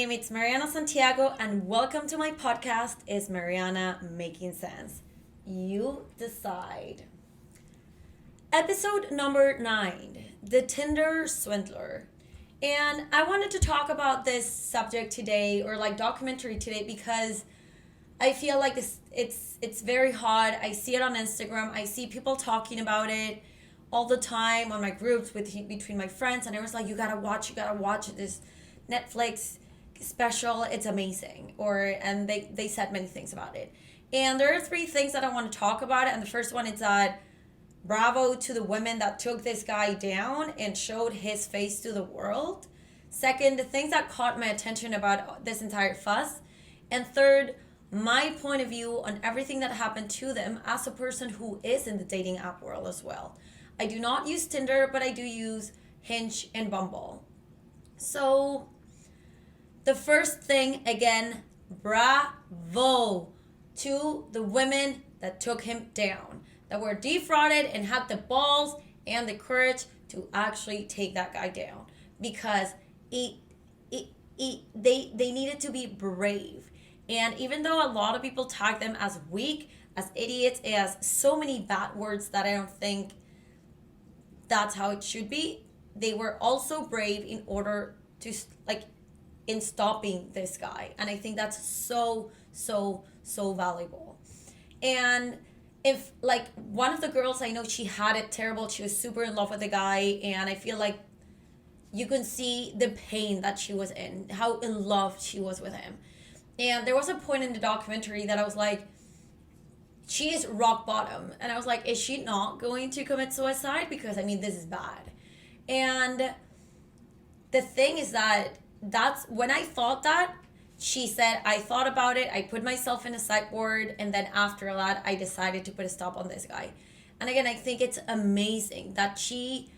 name is Mariana Santiago, and welcome to my podcast, Is Mariana Making Sense? You decide. Episode number 9, The Tinder Swindler. And I wanted to talk about this subject today, or like documentary today, because I feel like it's very hot. I see it on Instagram. I see people talking about it all the time on my groups between my friends, and I was like, you gotta watch this Netflix special. It's amazing. And they said many things about it. And there are 3 things that I want to talk about. And the first one is that bravo to the women that took this guy down and showed his face to the world. Second, the things that caught my attention about this entire fuss. And third, my point of view on everything that happened to them as a person who is in the dating app world as well. I do not use Tinder, but I do use Hinge and Bumble. So, the first thing, again, bravo to the women that took him down, that were defrauded and had the balls and the courage to actually take that guy down, because they needed to be brave. And even though a lot of people tag them as weak, as idiots, as so many bad words that I don't think that's how it should be, they were also brave in order to, in stopping this guy. And I think that's so valuable. And if, one of the girls I know, she had it terrible. She was super in love with the guy, and I feel like you can see the pain that she was in, how in love she was with him. And there was a point in the documentary that I was like, she is rock bottom. And I was like, is she not going to commit suicide? Because, this is bad. And the thing is that's when I thought that, she said, I thought about it, I put myself in a psych ward, and then after that, I decided to put a stop on this guy. And again, I think it's amazing that she,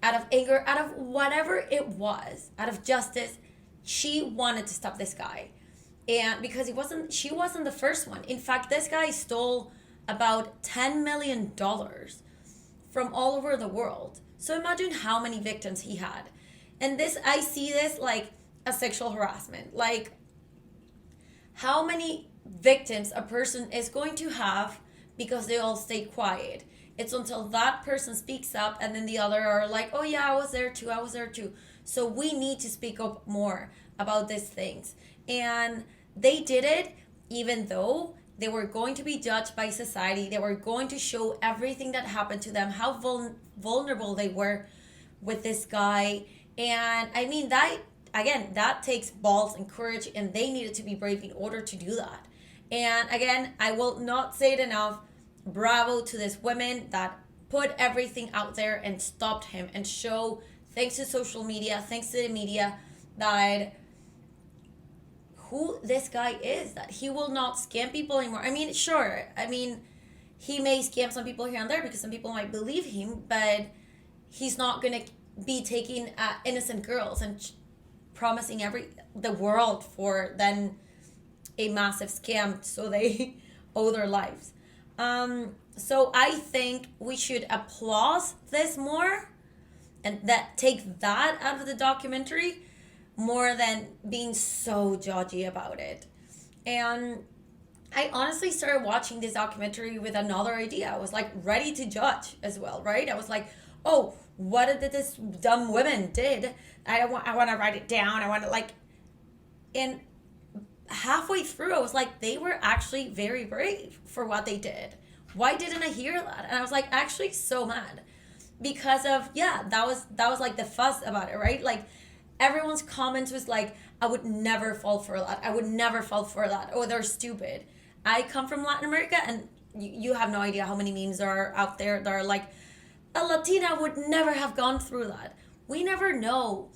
out of anger, out of whatever it was, out of justice, she wanted to stop this guy. And because she wasn't the first one. In fact, this guy stole about $10 million from all over the world. So imagine how many victims he had. And I see this like a sexual harassment. Like, how many victims a person is going to have because they all stay quiet. It's until that person speaks up, and then the other are like, oh yeah, I was there too. So we need to speak up more about these things. And they did it even though they were going to be judged by society. They were going to show everything that happened to them, how vulnerable they were with this guy. And that takes balls and courage, and they needed to be brave in order to do that. And again, I will not say it enough, bravo to these women that put everything out there and stopped him and show, thanks to social media, thanks to the media, that who this guy is, that he will not scam people anymore. Sure, he may scam some people here and there because some people might believe him, but he's not going to be taking innocent girls and promising the world for then a massive scam so they owe their lives. So I think we should applaud this more, and that take that out of the documentary more than being so judgy about it. And I honestly started watching this documentary with another idea. I was like ready to judge as well, right? I was like, oh, what did this dumb woman did? I want to write it down. I want to and halfway through, I was like, they were actually very brave for what they did. Why didn't I hear that? And I was like, actually so mad because of, that was like the fuss about it, right? Like, everyone's comments was like, I would never fall for that. I would never fall for that. Oh, they're stupid. I come from Latin America, and you have no idea how many memes are out there that are like, a Latina would never have gone through that. We never know.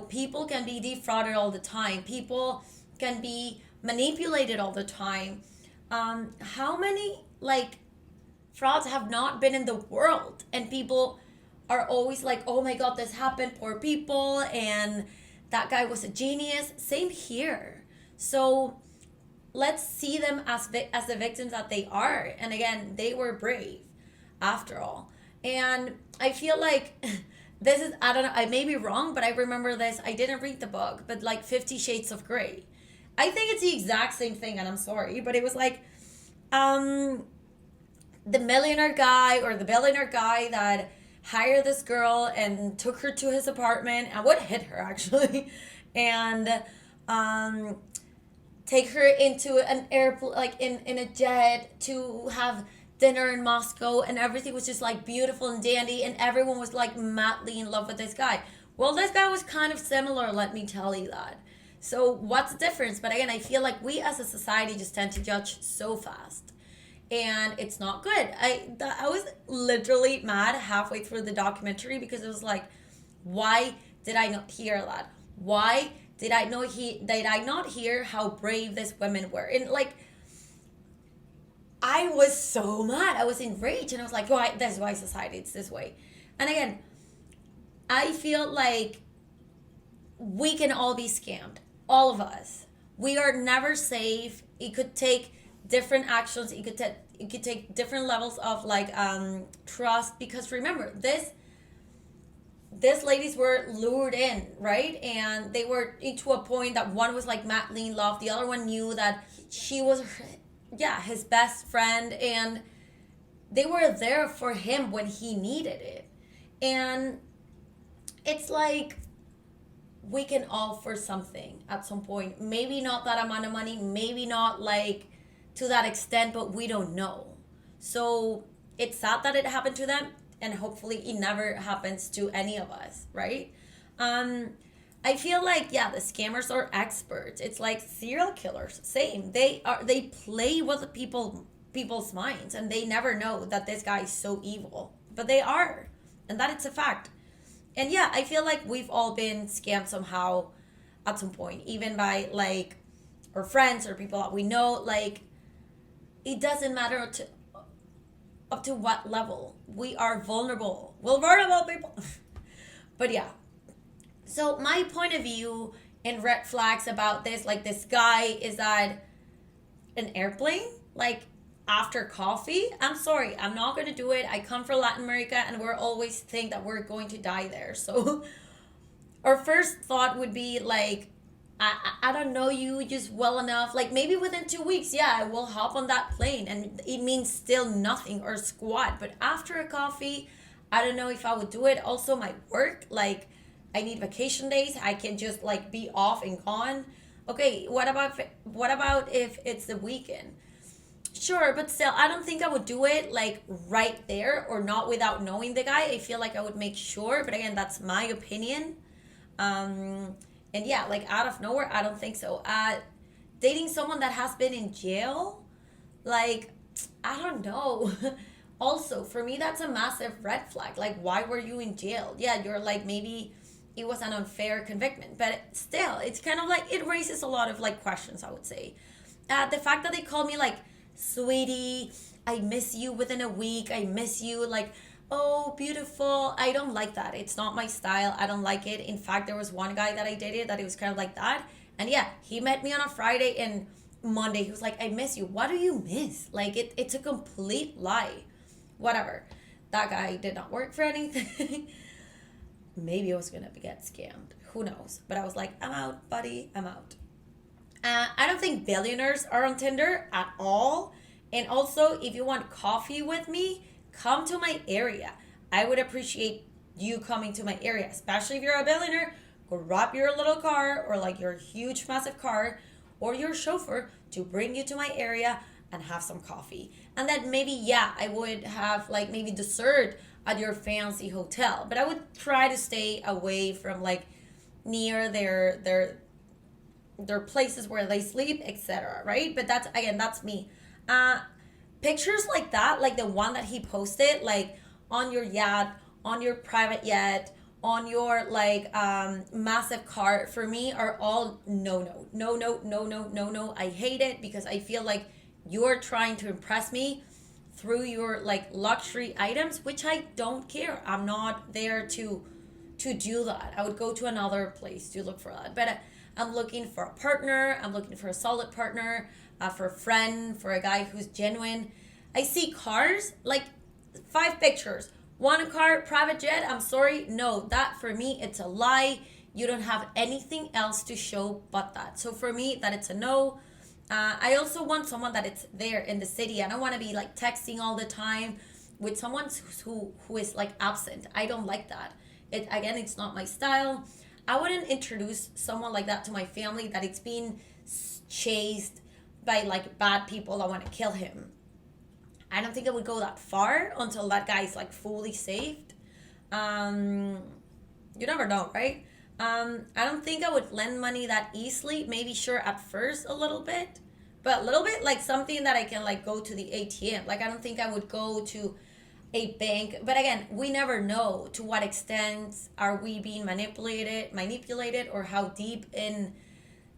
People can be defrauded all the time. People can be manipulated all the time. How many frauds have not been in the world? And people are always like, oh my God, this happened, poor people, and that guy was a genius. Same here. So let's see them as the victims that they are. And again, they were brave after all. And I feel like this is, I don't know, I may be wrong, but I remember this. I didn't read the book, but like 50 Shades of Grey. I think it's the exact same thing, and I'm sorry, but it was like, um, the millionaire guy or the billionaire guy that hired this girl and took her to his apartment and would hit her actually, and um, take her into an airplane, like in a jet to have dinner in Moscow, and everything was just like beautiful and dandy, and everyone was like madly in love with this guy. Well, this guy was kind of similar, let me tell you that. So, what's the difference? But again, I feel like we as a society just tend to judge so fast. And it's not good. I was literally mad halfway through the documentary because it was like, why did I not hear that? Why did I not hear how brave these women were? And like, I was so mad. I was enraged, and I was like, why? That's why society it's this way. And again, I feel like we can all be scammed. All of us. We are never safe. It could take different actions. It could take different levels of like trust, because remember, these ladies were lured in, right? And they were into a point that one was like madly in love, the other one knew that she was, yeah, his best friend, and they were there for him when he needed it. And it's like, we can offer something at some point. Maybe not that amount of money, maybe not like to that extent, but we don't know. So it's sad that it happened to them, and hopefully it never happens to any of us, right? Um, I feel like, yeah, the scammers are experts. It's like serial killers, same. They play with people's minds, and they never know that this guy is so evil, but they are, and that it's a fact. And yeah, I feel like we've all been scammed somehow at some point, even by like our friends or people that we know. Like, it doesn't matter up to what level. We are vulnerable. We're vulnerable people. But yeah. So my point of view and red flags about this, like this guy, is that an airplane, like after coffee, I'm sorry, I'm not gonna do it. I come from Latin America, and we're always think that we're going to die there. So our first thought would be like, I don't know you just well enough. Like maybe within 2 weeks, yeah, I will hop on that plane, and it means still nothing or squat. But after a coffee, I don't know if I would do it. Also, my work, like I need vacation days. I can just like be off and gone. Okay, what about if it's the weekend? Sure, but still, I don't think I would do it like right there, or not without knowing the guy. I feel like I would make sure, but again, that's my opinion. And yeah, like out of nowhere, I don't think so. Dating someone that has been in jail, like, I don't know. Also, for me, that's a massive red flag. Like, why were you in jail? Yeah, you're like, maybe it was an unfair conviction, but still, it's kind of like, it raises a lot of like questions, I would say. The fact that they called me like, sweetie, I miss you within a week, I miss you, like, oh, beautiful. I don't like that. It's not my style. I don't like it. In fact, there was one guy that I dated that it was kind of like that. And yeah, he met me on a Friday, and Monday he was like, I miss you. What do you miss? Like, it's a complete lie. Whatever. That guy did not work for anything. Maybe I was going to get scammed. Who knows? But I was like, I'm out, buddy. I'm out. I don't think billionaires are on Tinder at all. And also, if you want coffee with me, come to my area. I would appreciate you coming to my area, especially if you're a billionaire. Grab your little car, or like your huge, massive car, or your chauffeur to bring you to my area and have some coffee. And then maybe, yeah, I would have like maybe dessert at your fancy hotel. But I would try to stay away from like near their places where they sleep, etc. Right? But that's, again, that's me. Uh, Pictures like that, like the one that he posted, like on your yacht, on your private jet, on your like massive car, for me are all no. I hate it, because I feel like you're trying to impress me through your like luxury items, which I don't care. I'm not there to do that. I would go to another place to look for that. But I'm looking for a partner. I'm looking for a solid partner, for a friend, for a guy who's genuine. I see cars, like 5 pictures. One car, private jet, I'm sorry. No, that for me, it's a lie. You don't have anything else to show but that. So for me, that it's a no. I also want someone that it's there in the city. I don't want to be like texting all the time with someone who is like absent. I don't like that. It's not my style. I wouldn't introduce someone like that to my family that it's being chased by like bad people that want to kill him. I don't think I would go that far until that guy's like fully saved. You never know, right? I don't think I would lend money that easily. Maybe sure at first a little bit, but a little bit like something that I can like go to the ATM. Like I don't think I would go to a bank. But again, we never know to what extent are we being manipulated, or how deep in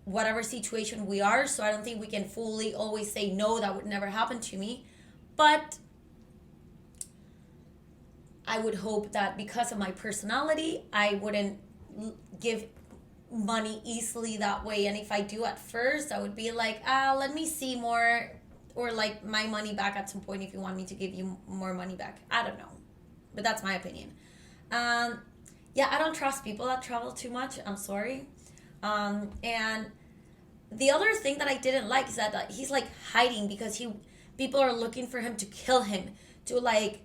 whatever situation we are. So I don't think we can fully always say no, that would never happen to me. But I would hope that because of my personality, I wouldn't give money easily that way. And if I do at first, I would be like, let me see more, or like my money back at some point if you want me to give you more money back. I don't know, but that's my opinion. Yeah, I don't trust people that travel too much. I'm sorry. And the other thing that I didn't like is that he's like hiding because people are looking for him to kill him, to like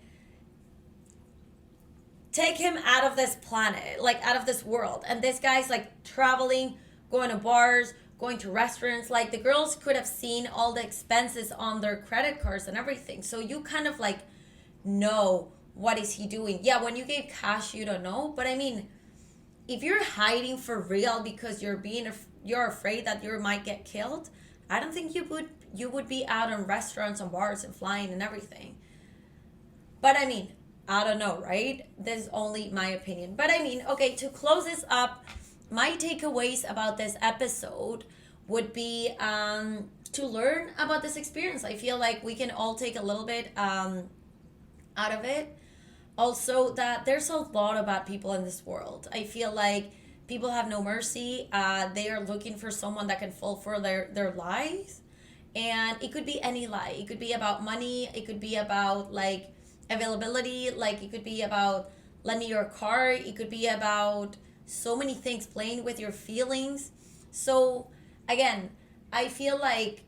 take him out of this planet, like out of this world. And this guy's like traveling, going to bars, going to restaurants. Like the girls could have seen all the expenses on their credit cards and everything. So you kind of like know what is he doing. Yeah, when you gave cash, you don't know. But I mean, if you're hiding for real because you're afraid that you might get killed, I don't think you would be out in restaurants and bars and flying and everything. But I mean, I don't know, right? This is only my opinion. But I mean, okay, to close this up, my takeaways about this episode would be to learn about this experience. I feel like we can all take a little bit out of it. Also, that there's a lot of bad people in this world. I feel like people have no mercy. They are looking for someone that can fall for their lies. And it could be any lie. It could be about money. It could be about like availability. Like it could be about lending your car. It could be about so many things, playing with your feelings. So again, I feel like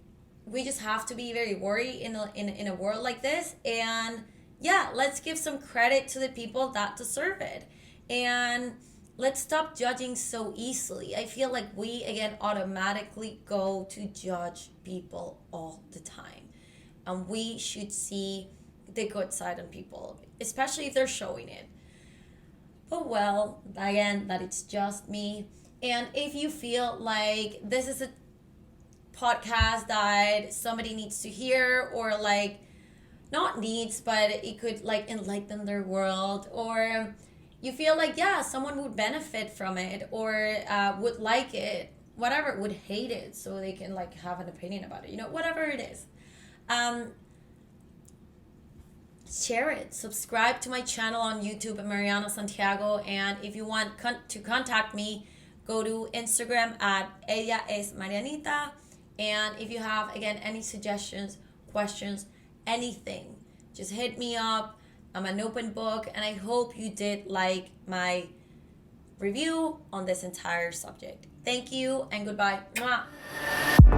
we just have to be very worried in a world like this. And yeah, let's give some credit to the people that deserve it. And let's stop judging so easily. I feel like we, again, automatically go to judge people all the time. And we should see the good side on people, especially if they're showing it. But well, again, that it's just me. And if you feel like this is a podcast that somebody needs to hear, or like, not needs, but it could like enlighten their world, or you feel like, yeah, someone would benefit from it, or would like it, whatever, would hate it, so they can like have an opinion about it, whatever it is. Share it. Subscribe to my channel on YouTube at Mariana Santiago. And if you want to contact me, go to Instagram at Ella es Marianita. And if you have, again, any suggestions, questions, anything, just hit me up. I'm an open book, and I hope you did like my review on this entire subject. Thank you and goodbye. Mwah.